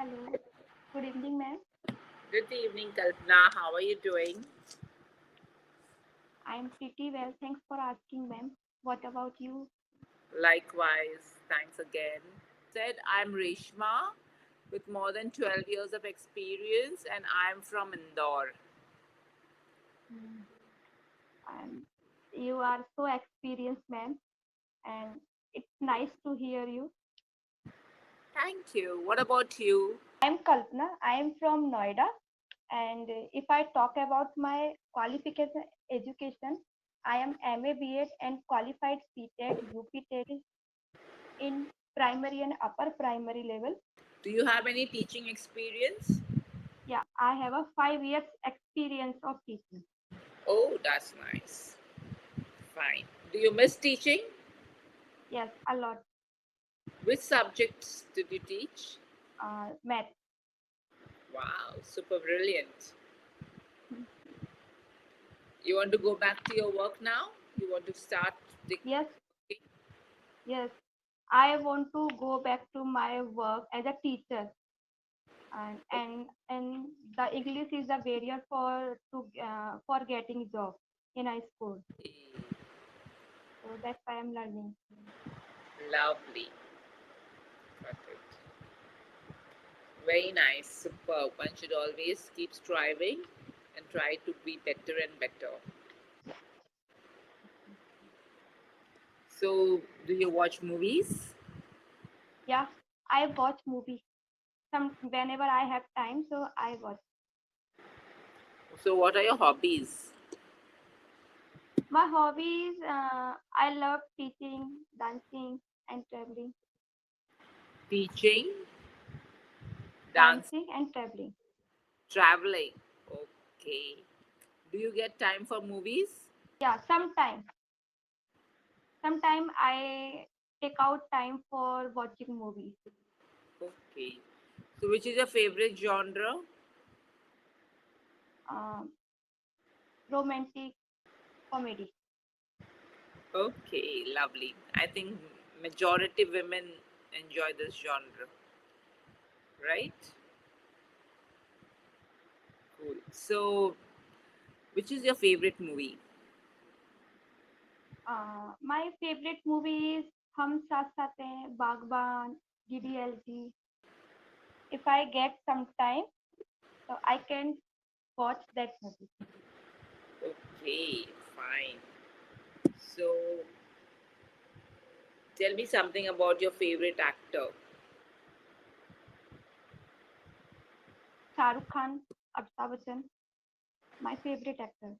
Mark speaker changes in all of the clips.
Speaker 1: Hello. Good evening, ma'am.
Speaker 2: Good evening, Kalpana. How are you doing?
Speaker 1: I am pretty well. Thanks for asking, ma'am. What about you?
Speaker 2: Likewise, thanks again. Said I'm Reshma with more than 12 years of experience and I'm from Indore.
Speaker 1: Hmm. I'm, you are so experienced, ma'am, and it's nice to hear you.
Speaker 2: Thank you. What about you?
Speaker 1: I am Kalpana. I am from Noida, and if I talk about my qualification education, I am MA BEd and qualified CTET, UP in primary and upper primary level.
Speaker 2: Do you have any teaching experience?
Speaker 1: Yeah, I have a 5 years experience of teaching.
Speaker 2: Oh, that's nice. Fine. Do you miss teaching?
Speaker 1: Yes, a lot.
Speaker 2: Which subjects did you teach?
Speaker 1: Math.
Speaker 2: Wow, super brilliant. You want to go back to your work now? You want to start the
Speaker 1: Yes, yes. I want to go back to my work as a teacher, and the English is a barrier for getting job in a school. So that's why I'm learning.
Speaker 2: lovely. Got it. Very nice, superb. One should always keep striving and try to be better and better. So, do you watch movies?
Speaker 1: Yeah, I watch movie some whenever I have time. So I watch.
Speaker 2: So, what are your hobbies?
Speaker 1: My hobbies. I love teaching, dancing, and traveling.
Speaker 2: Teaching, dance,
Speaker 1: Dancing and traveling.
Speaker 2: traveling. Okay. Do you get time for movies?
Speaker 1: Yeah, sometime I take out time for watching movies.
Speaker 2: Okay. So, which is your favorite genre?
Speaker 1: Um, Romantic comedy.
Speaker 2: Okay, lovely. I think majority women enjoy this genre, right? Cool. So, which is your favorite movie?
Speaker 1: My favorite movie is Hum Saath Saath Hain, Bagban, DDLG. If I get some time, so I can watch that movie.
Speaker 2: Okay, fine. So, tell me something about your favorite actor.
Speaker 1: Shah Rukh Khan, Amitabh Bachchan, my favorite actor.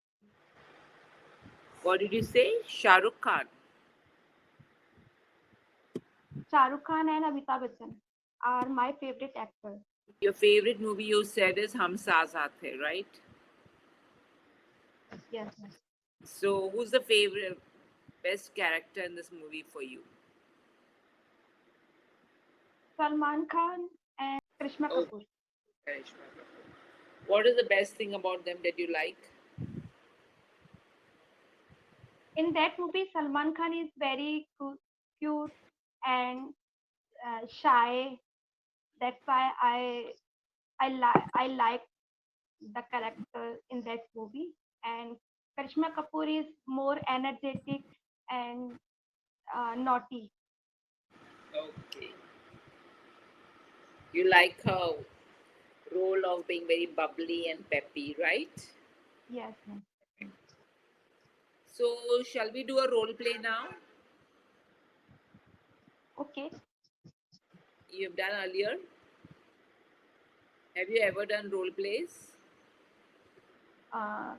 Speaker 2: What did you say? Shah Rukh Khan.
Speaker 1: Shah Rukh Khan and Amitabh Bachchan are my favorite actors.
Speaker 2: Your favorite movie you said is Hum Saath Saath Hai, right?
Speaker 1: Yes, yes.
Speaker 2: So, who's the favorite, best character in this movie for you?
Speaker 1: Salman Khan and Krishna
Speaker 2: Oh,
Speaker 1: Kapoor.
Speaker 2: Karishma Kapoor. What is the best thing about them that you like?
Speaker 1: In that movie, Salman Khan is very cute and shy. That's why I like the character in that movie. And Karishma Kapoor is more energetic and naughty.
Speaker 2: Okay. You like her role of being very bubbly and peppy, right?
Speaker 1: Yes, yes.
Speaker 2: So, shall we do a role play now?
Speaker 1: Okay.
Speaker 2: You've done earlier. Have you ever done role plays?
Speaker 1: Uh,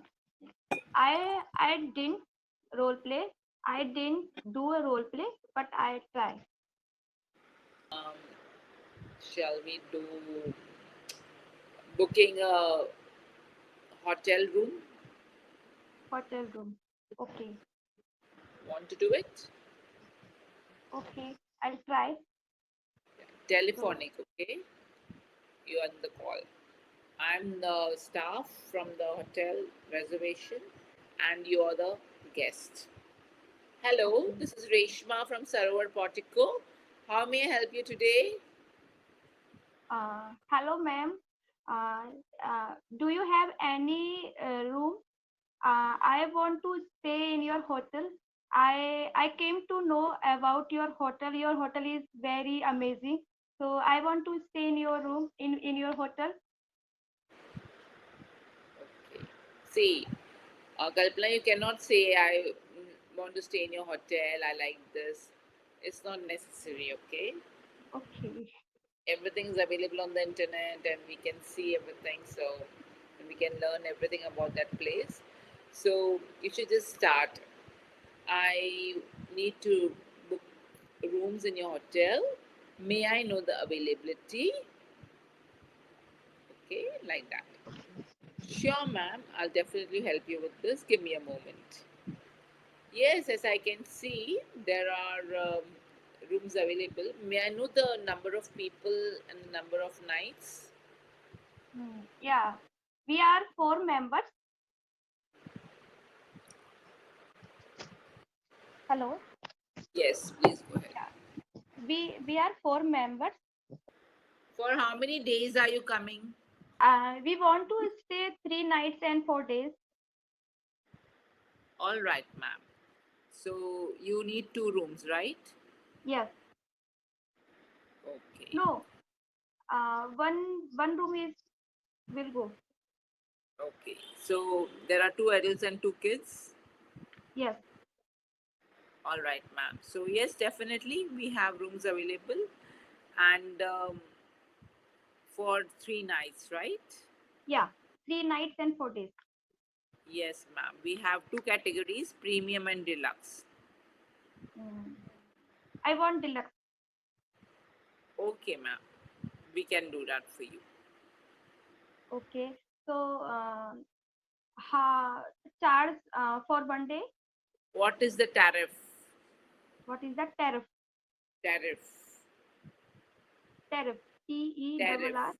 Speaker 1: I didn't role play. I didn't do a role play, but I try.
Speaker 2: Um, shall we do booking a hotel room?
Speaker 1: Hotel room. Okay.
Speaker 2: Want to do it?
Speaker 1: Okay. I'll try. So
Speaker 2: Telephonic, okay? You are on the call. I'm the staff from the hotel reservation and you are the guest. Hello,
Speaker 1: okay.
Speaker 2: this is Reshma from Sarovar Portico. How may I help you today?
Speaker 1: Hello, ma'am. Uh, do you have any room? I want to stay in your hotel. I came to know about your hotel. Your hotel is very amazing. So I want to stay in your room in your hotel.
Speaker 2: Okay. See, Kalpana, you cannot say I want to stay in your hotel. I like this. It's not necessary. Okay.
Speaker 1: Okay.
Speaker 2: Everything's available on the internet, and we can see everything. So and we can learn everything about that place. So you should just start. I need to book rooms in your hotel. May I know the availability? Okay, like that.
Speaker 1: Okay.
Speaker 2: Sure, ma'am. I'll definitely help you with this. Give me a moment. Yes, as I can see, there are rooms available. May I know the number of people and the number of nights?
Speaker 1: Yeah. We are four members. Hello.
Speaker 2: Yes, please go ahead.
Speaker 1: Yeah. We are four members.
Speaker 2: For how many days are you coming?
Speaker 1: We want to stay 3 nights and 4 days.
Speaker 2: All right, ma'am. So you need two rooms, right?
Speaker 1: Yes.
Speaker 2: Okay.
Speaker 1: No. One room is will go.
Speaker 2: Okay. So there are two adults and two kids.
Speaker 1: Yes.
Speaker 2: All right, ma'am. So yes, definitely we have rooms available, and for 3 nights, right?
Speaker 1: Yeah. 3 nights and 4 days.
Speaker 2: Yes, ma'am. We have two categories: premium and deluxe.
Speaker 1: Mm. I want deluxe.
Speaker 2: Okay, ma'am. We can do that for you.
Speaker 1: Okay. So, charge for 1 day.
Speaker 2: What is the tariff?
Speaker 1: What is the tariff?
Speaker 2: Tariff.
Speaker 1: Tariff.
Speaker 2: Tariff.
Speaker 1: TERRRIFF.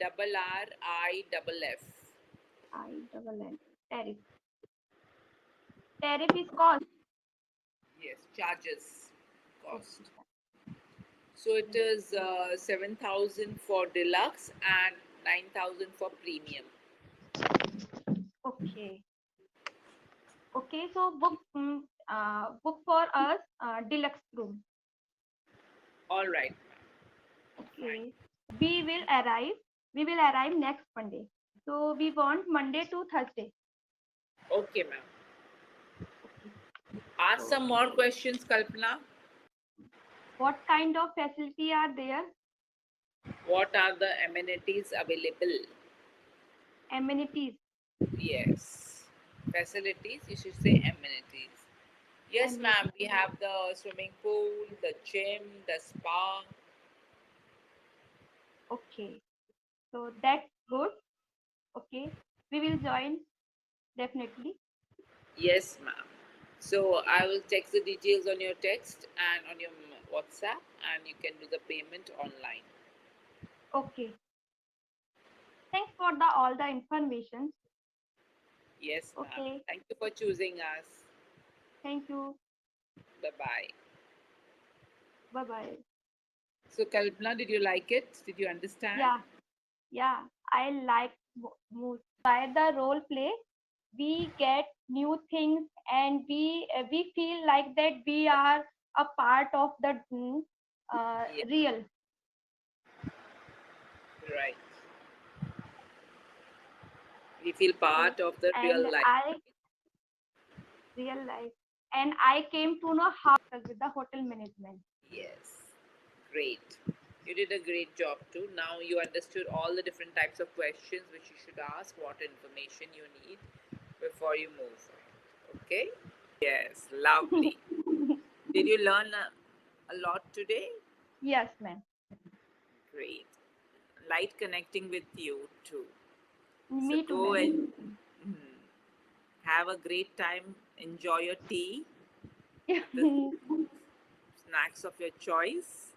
Speaker 2: TARRIFF.
Speaker 1: Tariff. Tariff is cost.
Speaker 2: Yes, charges, cost.
Speaker 1: Okay.
Speaker 2: So it is 7,000 for deluxe and 9,000 for premium.
Speaker 1: Okay. Okay. So book for us deluxe room.
Speaker 2: All right, fine.
Speaker 1: Okay. We will arrive. We will arrive next Monday. So we want Monday to Thursday.
Speaker 2: Okay, ma'am.
Speaker 1: Okay.
Speaker 2: Ask
Speaker 1: So
Speaker 2: some more questions, Kalpana.
Speaker 1: what kind of facility are there?
Speaker 2: What are the amenities available?
Speaker 1: Amenities.
Speaker 2: Yes. Facilities, you should say amenities. Yes, ma'am. We
Speaker 1: Amenities.
Speaker 2: have the swimming pool, the gym, the spa.
Speaker 1: Okay. So that's good. Okay. We will join definitely.
Speaker 2: Yes, ma'am. So I will text the details on your text and on your WhatsApp, and you can do the payment online.
Speaker 1: Okay. Thanks for the all the information.
Speaker 2: Yes, ma'am.
Speaker 1: Okay.
Speaker 2: Thank you for choosing us.
Speaker 1: Thank you.
Speaker 2: Bye bye.
Speaker 1: Bye bye.
Speaker 2: So, Kalpana, did you like it? Did you understand?
Speaker 1: Yeah. Yeah. I like mood. By the role play, we get new things and we feel like that we are a part of the
Speaker 2: Yeah,
Speaker 1: real.
Speaker 2: right. We feel
Speaker 1: Okay.
Speaker 2: part of the
Speaker 1: And
Speaker 2: real life.
Speaker 1: I real life and I came to know how with the hotel management.
Speaker 2: Yes, great. You did a great job too. Now you understood all the different types of questions which you should ask, what information you need before you move. Okay? Yes, lovely. Did you learn a lot today?
Speaker 1: Yes, ma'am.
Speaker 2: Great. Light connecting with you too. So
Speaker 1: Me too,
Speaker 2: go
Speaker 1: ma'am.
Speaker 2: and have a great time. Enjoy your tea with the snacks of your choice.